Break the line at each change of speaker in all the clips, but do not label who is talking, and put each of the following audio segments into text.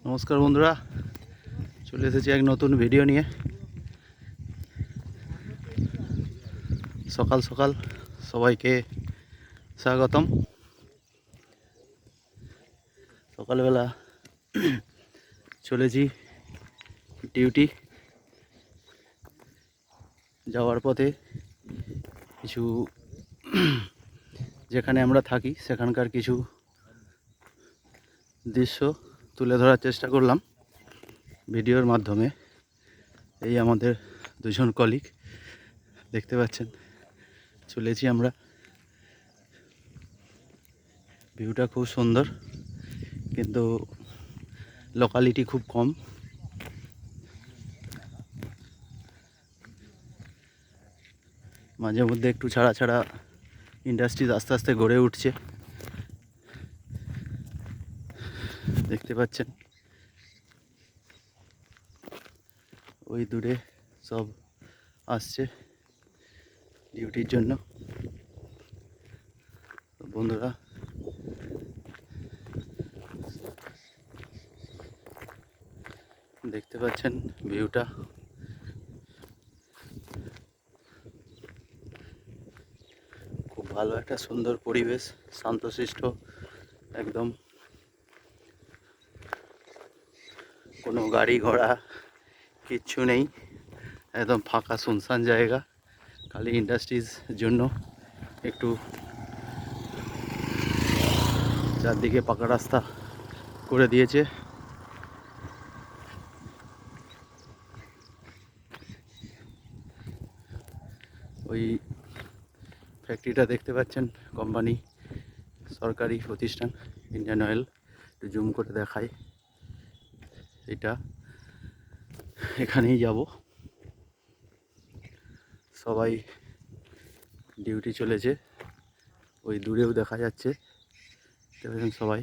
নমস্কার বন্ধুরা, চলে এসেছি এক নতুন ভিডিও নিয়ে। সকাল সকাল সবাইকে স্বাগতম। সকালবেলা চলেছি ডিউটি যাওয়ার পথে কিছু যেখানে আমরা থাকি সেখানকার কিছু দৃশ্য তুলে ধরার চেষ্টা করলাম ভিডিওর মাধ্যমে। এই আমাদের দুজন কলিগ দেখতে পাচ্ছেন, চলেছি আমরা। ভিউটা খুব সুন্দর, কিন্তু লোকালিটি খুব কম। মাঝে মধ্যে একটু ছাড়া ছাড়া ইন্ডাস্ট্রিজ আস্তে আস্তে গড়ে উঠছে, দেখতে পাচ্ছেন। ওই দূরে সব আসছে ডিউটির জন্য। বন্ধুরা, দেখতে পাচ্ছেন ভিউটা খুব ভালো, একটা সুন্দর পরিবেশ, শান্তশিষ্ট একদম। কোনো গাড়ি ঘোড়া কিচ্ছু নেই, একদম ফাঁকা শুনশান জায়গা। খালি ইন্ডাস্ট্রিজ জন্য একটু চারদিকে পাকা রাস্তা করে দিয়েছে। ওই ফ্যাক্টরিটা দেখতে পাচ্ছেন, কোম্পানি, সরকারি প্রতিষ্ঠান ইন্ডিয়ান অয়েল। একটু জুম করে দেখাই, এটা এখানেই যাব। সবাই ডিউটি চলেছে, ওই দূরেও দেখা যাচ্ছে সবাই।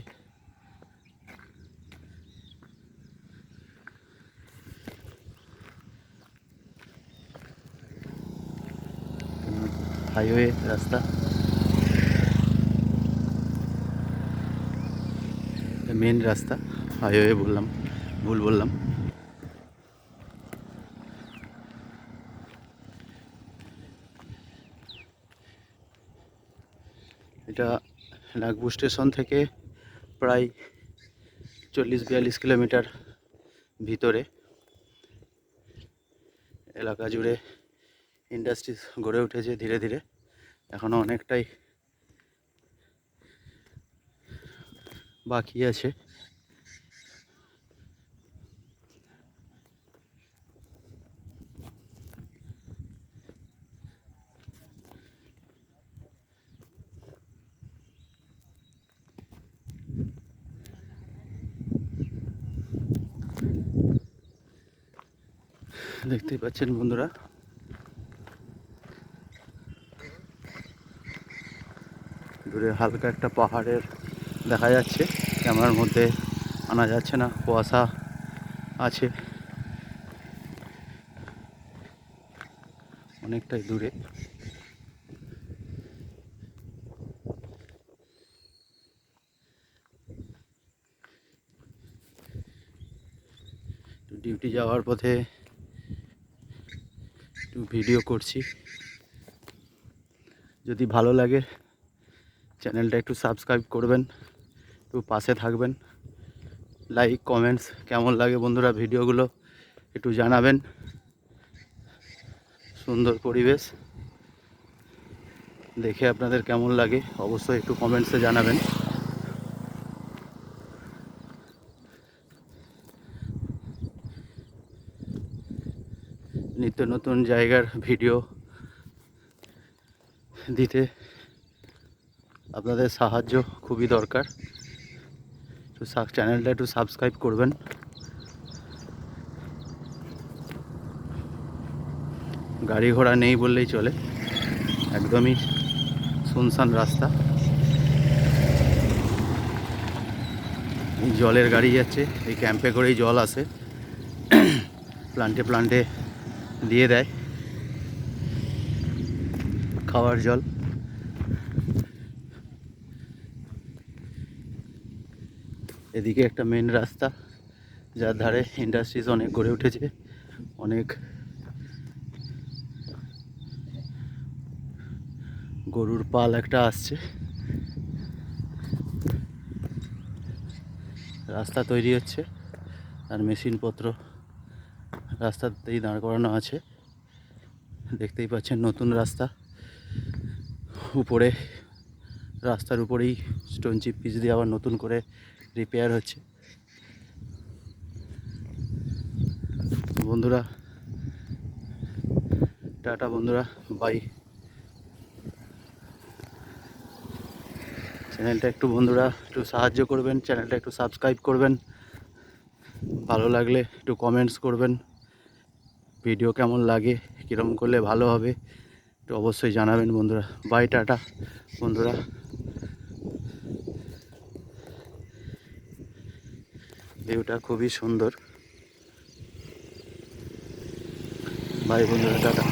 হাইওয়ে রাস্তা, মেন রাস্তা, হাইওয়ে বললাম, ভুল বললাম। এটা নাগপুর স্টেশন থেকে প্রায় 40-42 কিলোমিটার ভিতরে। এলাকা জুড়ে ইন্ডাস্ট্রিজ গড়ে উঠেছে ধীরে ধীরে, এখনও অনেকটাই বাকি আছে। দেখতেই পাচ্ছেন বন্ধুরা, দূরে হালকা একটা পাহাড়ের দেখা যাচ্ছে, ক্যামেরার মধ্যে আনা যাচ্ছে না, কুয়াশা আছে অনেকটাই দূরে। ডিউটি যাওয়ার পথে একটু ভিডিও করছি। যদি ভালো লাগে চ্যানেলটা একটু সাবস্ক্রাইব করবেন, একটু পাশে থাকবেন। লাইক কমেন্টস কেমন লাগে বন্ধুরা ভিডিওগুলো একটু জানাবেন। সুন্দর পরিবেশ দেখে আপনাদের কেমন লাগে অবশ্যই একটু কমেন্টসে জানাবেন। নিত্য নতুন জায়গার ভিডিও দিতে আপনাদের সাহায্য খুবই দরকার। একটু চ্যানেলটা একটু সাবস্ক্রাইব করবেন। গাড়ি ঘোড়া নেই বললেই চলে, একদমই শুনশান রাস্তা। এই জলের গাড়ি যাচ্ছে, এই ক্যাম্পে করেই জল আসে, প্লান্টে প্লান্টে দিয়ে দেয় খাওয়ার জল। এদিকে একটা মেন রাস্তা, যার ধারে ইন্ডাস্ট্রিজ অনেক গড়ে উঠেছে, অনেক গরুর পাল একটা আসছে, রাস্তা তৈরি হচ্ছে আর মেশিনপত্র রাস্তাতেই দাঁড় করানো আছে। দেখতেই পাচ্ছেন নতুন রাস্তা, উপরে রাস্তার উপরেই স্টোন চিপ পিচ দিয়ে আবার নতুন করে রিপেয়ার হচ্ছে। বন্ধুরা টাটা বন্ধুরা, বাই। চ্যানেলটা একটু বন্ধুরা একটু সাহায্য করবেন, চ্যানেলটা একটু সাবস্ক্রাইব করবেন, ভালো লাগলে একটু কমেন্টস করবেন, ভিডিও কেমন লাগে, কীরকম করলে ভালো হবে একটু অবশ্যই জানাবেন বন্ধুরা। বাই, টাটা বন্ধুরা। ভিউটা খুবই সুন্দর। বাই বন্ধুরা, টাটা।